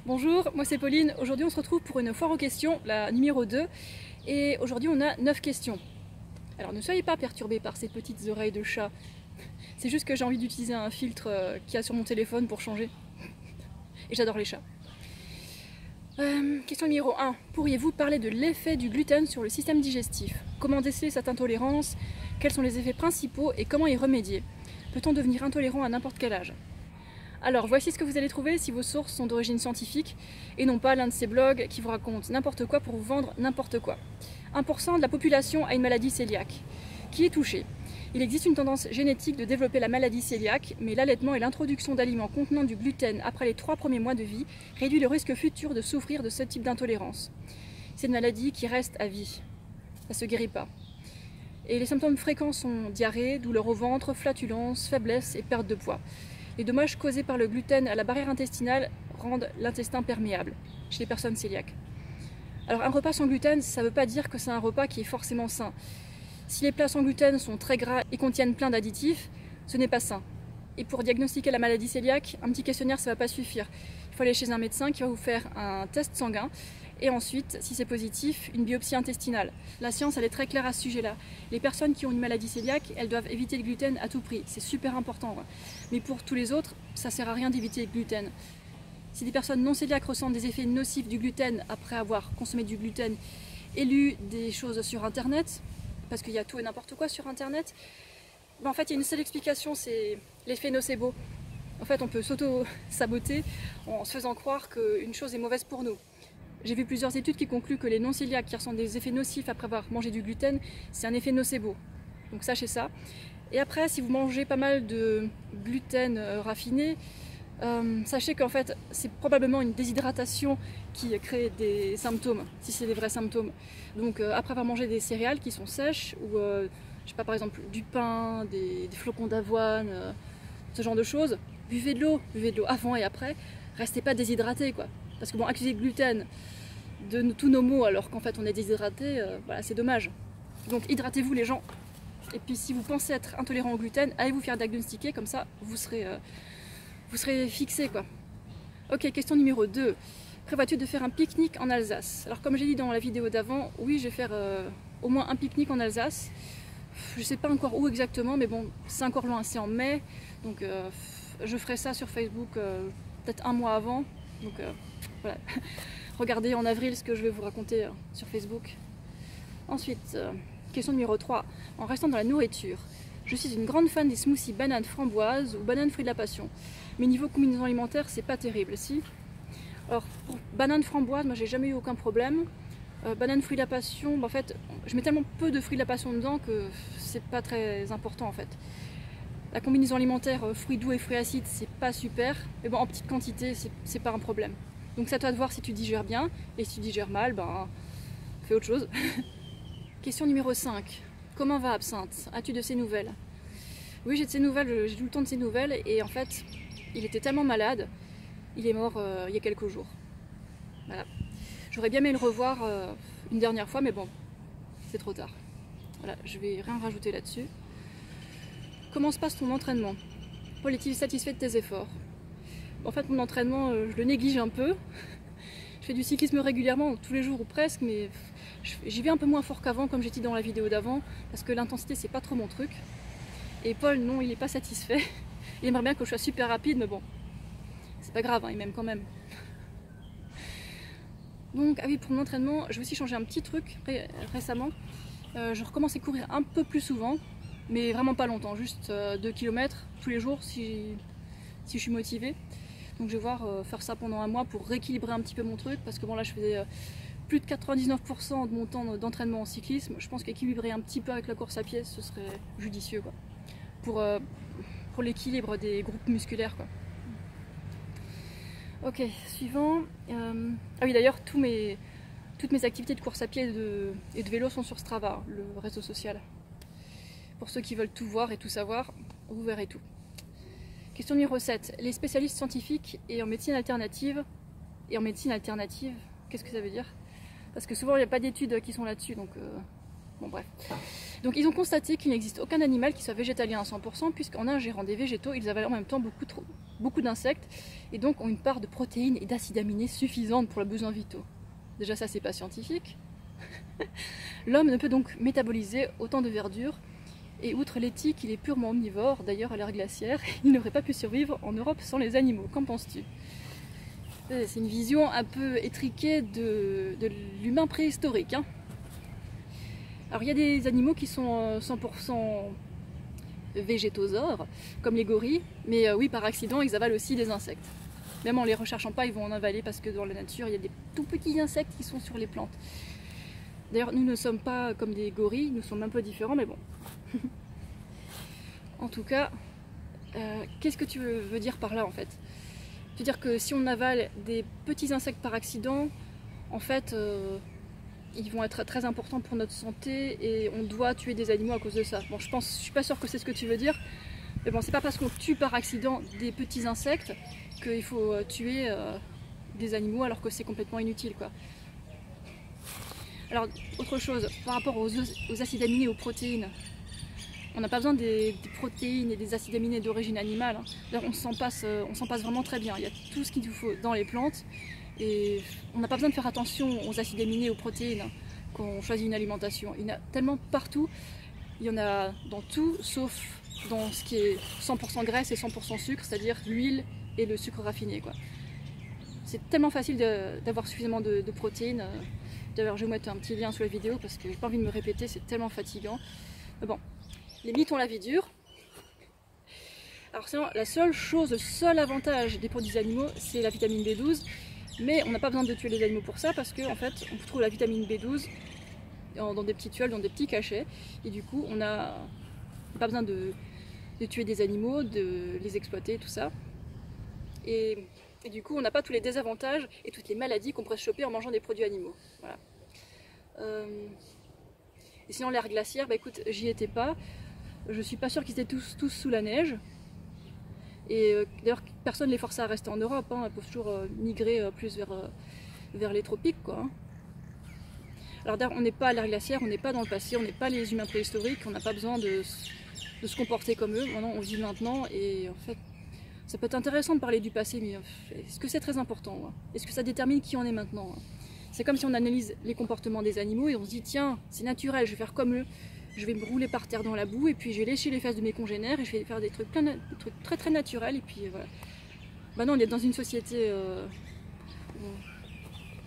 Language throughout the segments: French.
Bonjour, moi c'est Pauline. Aujourd'hui on se retrouve pour une foire aux questions, la numéro 2. Et aujourd'hui on a 9 questions. Alors ne soyez pas perturbés par ces petites oreilles de chat. C'est juste que j'ai envie d'utiliser un filtre qu'il y a sur mon téléphone pour changer. Et j'adore les chats. Question numéro 1. Pourriez-vous parler de l'effet du gluten sur le système digestif? Comment déceler cette intolérance? Quels sont les effets principaux et comment y remédier? Peut-on devenir intolérant à n'importe quel âge? Alors voici ce que vous allez trouver si vos sources sont d'origine scientifique et non pas l'un de ces blogs qui vous racontent n'importe quoi pour vous vendre n'importe quoi. 1% de la population a une maladie cœliaque. Qui est touché? Il existe une tendance génétique de développer la maladie cœliaque, mais l'allaitement et l'introduction d'aliments contenant du gluten après les 3 premiers mois de vie réduit le risque futur de souffrir de ce type d'intolérance. C'est une maladie qui reste à vie. Ça ne se guérit pas. Et les symptômes fréquents sont diarrhée, douleur au ventre, flatulence, faiblesse et perte de poids. Les dommages causés par le gluten à la barrière intestinale rendent l'intestin perméable chez les personnes cœliaques. Alors un repas sans gluten, ça ne veut pas dire que c'est un repas qui est forcément sain. Si les plats sans gluten sont très gras et contiennent plein d'additifs, ce n'est pas sain. Et pour diagnostiquer la maladie cœliaque, un petit questionnaire ça ne va pas suffire. Il faut aller chez un médecin qui va vous faire un test sanguin et ensuite, si c'est positif, une biopsie intestinale. La science elle est très claire à ce sujet-là. Les personnes qui ont une maladie cœliaque, elles doivent éviter le gluten à tout prix. C'est super important. Mais pour tous les autres, ça ne sert à rien d'éviter le gluten. Si des personnes non cœliaques ressentent des effets nocifs du gluten après avoir consommé du gluten et lu des choses sur internet, parce qu'il y a tout et n'importe quoi sur internet, ben en fait il y a une seule explication, c'est l'effet nocebo. En fait on peut s'auto-saboter en se faisant croire qu'une chose est mauvaise pour nous. J'ai vu plusieurs études qui concluent que les non-cœliaques qui ressentent des effets nocifs après avoir mangé du gluten, c'est un effet nocebo. Donc sachez ça. Et après, si vous mangez pas mal de gluten raffiné, sachez qu'en fait, c'est probablement une déshydratation qui crée des symptômes, si c'est des vrais symptômes. Donc après avoir mangé des céréales qui sont sèches, ou je sais pas, par exemple du pain, des flocons d'avoine, ce genre de choses, buvez de l'eau avant et après, restez pas déshydraté quoi. Parce que bon, accuser le gluten de tous nos maux alors qu'en fait on est déshydraté, voilà, c'est dommage. Donc hydratez-vous les gens. Et puis si vous pensez être intolérant au gluten, allez vous faire diagnostiquer, comme ça vous serez fixé quoi. Ok, question numéro 2. Prévois-tu de faire un pique-nique en Alsace? Alors comme j'ai dit dans la vidéo d'avant, oui je vais faire au moins un pique-nique en Alsace. Je sais pas encore où exactement, mais bon, c'est encore loin, c'est en mai. Donc je ferai ça sur Facebook peut-être un mois avant. Donc voilà, regardez en avril ce que je vais vous raconter sur Facebook. Ensuite, question numéro 3. En restant dans la nourriture, je suis une grande fan des smoothies bananes framboises ou bananes fruits de la passion. Mais niveau combinaison alimentaire, c'est pas terrible, si. Alors, pour bananes framboises, moi j'ai jamais eu aucun problème. Bananes fruits de la passion, bah, en fait, je mets tellement peu de fruits de la passion dedans que c'est pas très important en fait. La combinaison alimentaire fruits doux et fruits acides, c'est pas super, mais bon, en petite quantité, c'est pas un problème. Donc c'est à toi de voir si tu digères bien, et si tu digères mal, ben, fais autre chose. Question numéro 5. Comment va Absinthe? As-tu de ses nouvelles? Oui, j'ai de ses nouvelles, j'ai tout le temps de ses nouvelles, et en fait, il était tellement malade, il est mort il y a quelques jours. Voilà. J'aurais bien aimé le revoir une dernière fois, mais bon, c'est trop tard. Voilà, je vais rien rajouter là-dessus. Comment se passe ton entraînement? Paul est-il satisfait de tes efforts? En fait, mon entraînement, je le néglige un peu. Je fais du cyclisme régulièrement, tous les jours ou presque, mais j'y vais un peu moins fort qu'avant, comme j'ai dit dans la vidéo d'avant, parce que l'intensité, c'est pas trop mon truc. Et Paul, non, il n'est pas satisfait. Il aimerait bien que je sois super rapide, mais bon, c'est pas grave, hein, il m'aime quand même. Donc, ah oui, pour mon entraînement, je vais aussi changer un petit truc récemment. Je recommence à courir un peu plus souvent, mais vraiment pas longtemps, juste 2 km tous les jours si je suis motivée. Donc je vais voir faire ça pendant un mois pour rééquilibrer un petit peu mon truc, parce que bon là je faisais plus de 99% de mon temps d'entraînement en cyclisme. Je pense qu'équilibrer un petit peu avec la course à pied, ce serait judicieux quoi, pour l'équilibre des groupes musculaires quoi. Ok, suivant. Ah oui d'ailleurs, toutes mes activités de course à pied et de vélo sont sur Strava, le réseau social. Pour ceux qui veulent tout voir et tout savoir, vous verrez tout. Question numéro 7. Les spécialistes scientifiques et en médecine alternative. Et en médecine alternative, qu'est-ce que ça veut dire? Parce que souvent il n'y a pas d'études qui sont là-dessus, donc Bon bref. Donc ils ont constaté qu'il n'existe aucun animal qui soit végétalien à 100%, puisqu'en ingérant des végétaux, ils avalent en même temps beaucoup d'insectes, et donc ont une part de protéines et d'acides aminés suffisante pour leurs besoins vitaux. Déjà ça c'est pas scientifique. L'homme ne peut donc métaboliser autant de verdure, et outre l'éthique, il est purement omnivore. D'ailleurs à l'ère glaciaire, il n'aurait pas pu survivre en Europe sans les animaux. Qu'en penses-tu? C'est une vision un peu étriquée de l'humain préhistorique, hein. Alors il y a des animaux qui sont 100% végétosaures, comme les gorilles, mais oui, par accident, ils avalent aussi des insectes. Même en les recherchant pas, ils vont en avaler parce que dans la nature, il y a des tout petits insectes qui sont sur les plantes. D'ailleurs, nous ne sommes pas comme des gorilles, nous sommes un peu différents, mais bon. En tout cas, qu'est-ce que tu veux dire par là, en fait? Tu veux dire que si on avale des petits insectes par accident, en fait, ils vont être très importants pour notre santé et on doit tuer des animaux à cause de ça. Bon, je suis pas sûre que c'est ce que tu veux dire, mais bon, c'est pas parce qu'on tue par accident des petits insectes qu'il faut tuer des animaux alors que c'est complètement inutile, quoi. Alors, autre chose, par rapport aux acides aminés, aux protéines, on n'a pas besoin des protéines et des acides aminés d'origine animale, hein. D'ailleurs, on s'en passe vraiment très bien. Il y a tout ce qu'il nous faut dans les plantes. Et on n'a pas besoin de faire attention aux acides aminés, aux protéines quand on choisit une alimentation. Il y en a tellement partout, il y en a dans tout, sauf dans ce qui est 100% graisse et 100% sucre, c'est-à-dire l'huile et le sucre raffiné, quoi. C'est tellement facile d'avoir suffisamment de protéines. D'ailleurs, je vais mettre un petit lien sous la vidéo parce que j'ai pas envie de me répéter, c'est tellement fatigant. Mais bon, les mythes ont la vie dure. Alors sinon, le seul avantage des produits animaux, c'est la vitamine B12. Mais on n'a pas besoin de tuer les animaux pour ça parce qu'en fait on trouve la vitamine B12 dans des petites tuiles, dans des petits cachets, et du coup on n'a pas besoin de tuer des animaux, de les exploiter, tout ça. Et du coup on n'a pas tous les désavantages et toutes les maladies qu'on pourrait se choper en mangeant des produits animaux. Voilà. Et sinon l'ère glaciaire, bah écoute, j'y étais pas, je suis pas sûre qu'ils étaient tous sous la neige. Et d'ailleurs, personne ne les forçait à rester en Europe, hein. Elles peuvent toujours migrer plus vers les tropiques, quoi, hein. Alors d'ailleurs, on n'est pas à l'ère glaciaire, on n'est pas dans le passé, on n'est pas les humains préhistoriques, on n'a pas besoin de se comporter comme eux. Maintenant, on vit maintenant, et en fait, ça peut être intéressant de parler du passé, mais est-ce que c'est très important, hein? Est-ce que ça détermine qui on est maintenant, hein? C'est comme si on analyse les comportements des animaux et on se dit, tiens, c'est naturel, je vais faire comme eux. Je vais me rouler par terre dans la boue et puis je vais lécher les fesses de mes congénères et je vais faire des trucs très très naturels, et puis voilà. Maintenant on est dans une société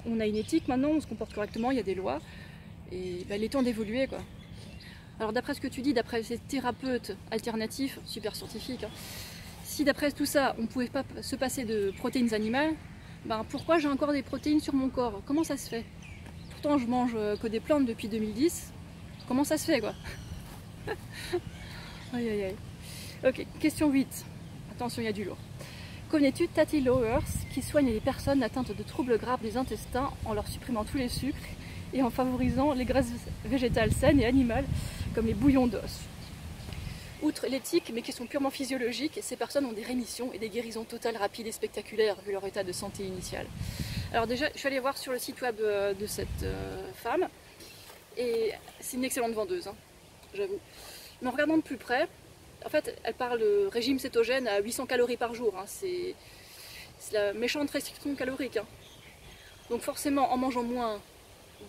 où on a une éthique, maintenant on se comporte correctement, il y a des lois et bah, il est temps d'évoluer, quoi. Alors d'après ce que tu dis, d'après ces thérapeutes alternatifs, super scientifiques, hein, si d'après tout ça on ne pouvait pas se passer de protéines animales, ben pourquoi j'ai encore des protéines sur mon corps? Comment ça se fait? Pourtant je mange que des plantes depuis 2010. Comment ça se fait, quoi? Aïe aïe aïe. Ok, question 8. Attention, il y a du lourd. Connais-tu Tatty Lowers, qui soigne les personnes atteintes de troubles graves des intestins en leur supprimant tous les sucres et en favorisant les graisses végétales saines et animales, comme les bouillons d'os? Outre l'éthique, mais qui sont purement physiologiques, ces personnes ont des rémissions et des guérisons totales, rapides et spectaculaires, vu leur état de santé initial. Alors déjà, je suis allée voir sur le site web de cette femme. Et c'est une excellente vendeuse, hein, j'avoue. Mais en regardant de plus près, en fait, elle parle de régime cétogène à 800 calories par jour, hein. C'est la méchante restriction calorique, hein. Donc forcément, en mangeant moins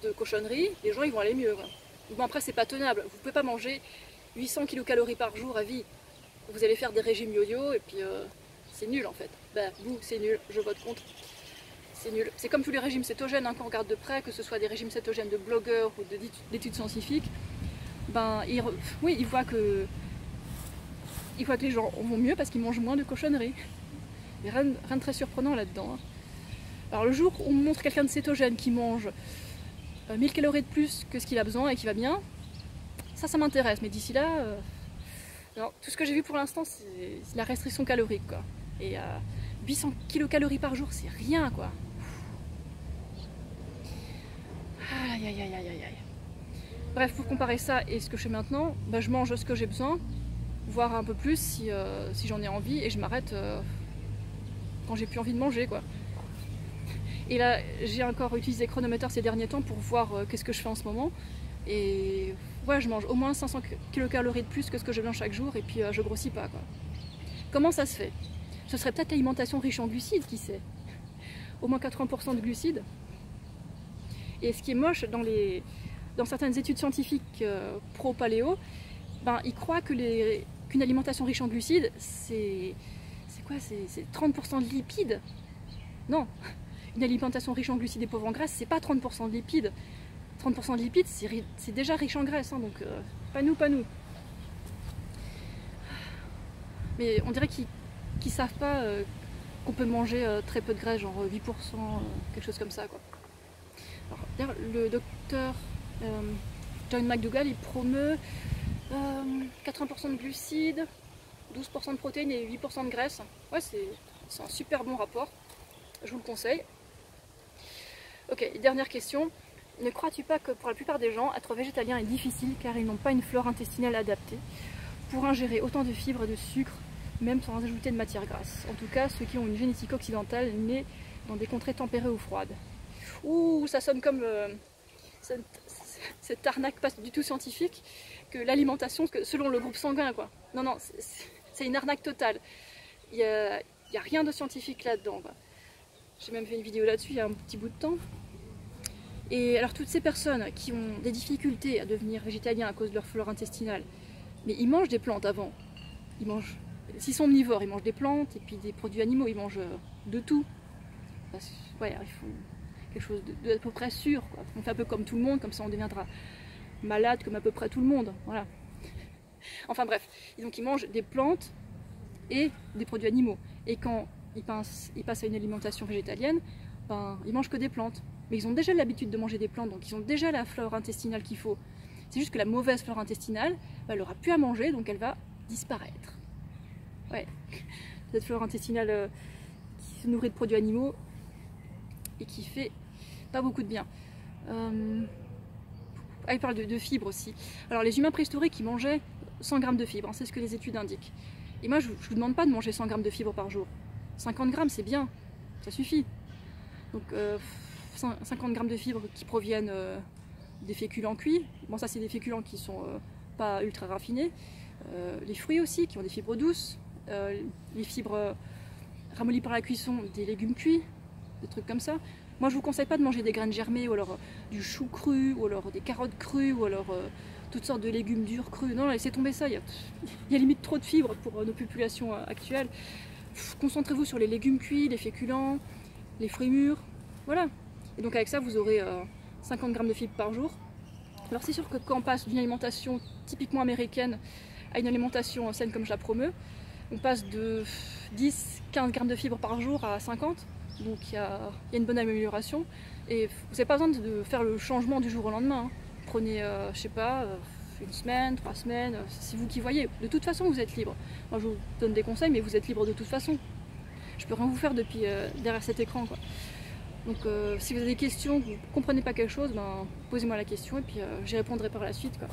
de cochonneries, les gens ils vont aller mieux, hein. Bon, après, c'est pas tenable. Vous pouvez pas manger 800 kilocalories par jour à vie. Vous allez faire des régimes yo-yo et puis c'est nul, en fait. Ben, vous, c'est nul, je vote contre. C'est nul. C'est comme tous les régimes cétogènes, hein, qu'on regarde de près, que ce soit des régimes cétogènes de blogueurs ou d'études scientifiques, ben, ils voient que les gens vont mieux parce qu'ils mangent moins de cochonneries. Il n'y a rien de très surprenant là-dedans, hein. Alors le jour où on montre quelqu'un de cétogène qui mange 1000 calories de plus que ce qu'il a besoin et qui va bien, ça m'intéresse. Mais d'ici là, non, tout ce que j'ai vu pour l'instant, c'est la restriction calorique, quoi. Et 800 kilocalories par jour, c'est rien, quoi. Aïe aïe aïe aïe aïe aïe. Bref, pour comparer ça et ce que je fais maintenant, bah, je mange ce que j'ai besoin, voire un peu plus si j'en ai envie, et je m'arrête quand j'ai plus envie de manger, quoi. Et là, j'ai encore utilisé Chronometer ces derniers temps pour voir qu'est-ce que je fais en ce moment. Et ouais, je mange au moins 500 kcal de plus que ce que je mange chaque jour et puis je grossis pas, quoi. Comment ça se fait? Ce serait peut-être l'alimentation riche en glucides, qui sait? Au moins 80% de glucides. Et ce qui est moche dans certaines études scientifiques pro-paléo, ben, ils croient qu'une alimentation riche en glucides, c'est quoi? C'est 30% de lipides. Non, une alimentation riche en glucides et pauvre en graisse, c'est pas 30% de lipides. 30% de lipides, c'est déjà riche en graisse, hein, donc pas nous, pas nous. Mais on dirait qu'ils savent pas qu'on peut manger très peu de graisse, genre 8%, quelque chose comme ça, quoi. Alors, le docteur John McDougall, il promeut 80% de glucides, 12% de protéines et 8% de graisse. Ouais, c'est un super bon rapport, je vous le conseille. Ok, dernière question. Ne crois-tu pas que pour la plupart des gens, être végétalien est difficile car ils n'ont pas une flore intestinale adaptée pour ingérer autant de fibres et de sucre, même sans ajouter de matière grasse? En tout cas, ceux qui ont une génétique occidentale née dans des contrées tempérées ou froides. Ouh, ça sonne comme cette arnaque pas du tout scientifique, que l'alimentation, selon le groupe sanguin, quoi. Non, non, c'est une arnaque totale. Il n'y a rien de scientifique là-dedans. J'ai même fait une vidéo là-dessus il y a un petit bout de temps. Et alors toutes ces personnes qui ont des difficultés à devenir végétaliens à cause de leur flore intestinale, mais ils mangent des plantes avant. S'ils sont omnivores, ils mangent des plantes et puis des produits animaux, ils mangent de tout. Ouais, il faut quelque chose d'à peu près sûr, quoi. On fait un peu comme tout le monde, comme ça on deviendra malade comme à peu près tout le monde. Voilà. Enfin bref, donc ils mangent des plantes et des produits animaux. Et quand ils passent à une alimentation végétalienne, ben, ils mangent que des plantes. Mais ils ont déjà l'habitude de manger des plantes, donc ils ont déjà la flore intestinale qu'il faut. C'est juste que la mauvaise flore intestinale, elle n'aura plus à manger, donc elle va disparaître. Ouais, cette flore intestinale qui se nourrit de produits animaux et qui fait pas beaucoup de bien. Il parle de fibres aussi. Alors les humains préhistoriques, ils mangeaient 100 grammes de fibres, hein, c'est ce que les études indiquent. Et moi, je ne vous demande pas de manger 100 grammes de fibres par jour. 50 grammes, c'est bien, ça suffit. Donc 50 grammes de fibres qui proviennent des féculents cuits. Bon, ça c'est des féculents qui sont pas ultra raffinés. Les fruits aussi, qui ont des fibres douces. Les fibres ramollies par la cuisson, des légumes cuits, des trucs comme ça. Moi je vous conseille pas de manger des graines germées, ou alors du chou cru, ou alors des carottes crues, ou alors toutes sortes de légumes durs crus. Non, laissez tomber ça, il y a limite trop de fibres pour nos populations actuelles. Concentrez-vous sur les légumes cuits, les féculents, les fruits mûrs, voilà. Et donc avec ça vous aurez 50 grammes de fibres par jour. Alors c'est sûr que quand on passe d'une alimentation typiquement américaine à une alimentation saine comme je la promeux, on passe de 10-15 grammes de fibres par jour à 50. Donc il y a une bonne amélioration. Et vous n'avez pas besoin de faire le changement du jour au lendemain, hein. Prenez, je sais pas, une semaine, 3 semaines, c'est vous qui voyez. De toute façon vous êtes libre. Moi je vous donne des conseils, mais vous êtes libre de toute façon. Je peux rien vous faire depuis derrière cet écran, quoi. Donc si vous avez des questions, que vous ne comprenez pas quelque chose, ben, posez-moi la question et puis j'y répondrai par la suite, quoi.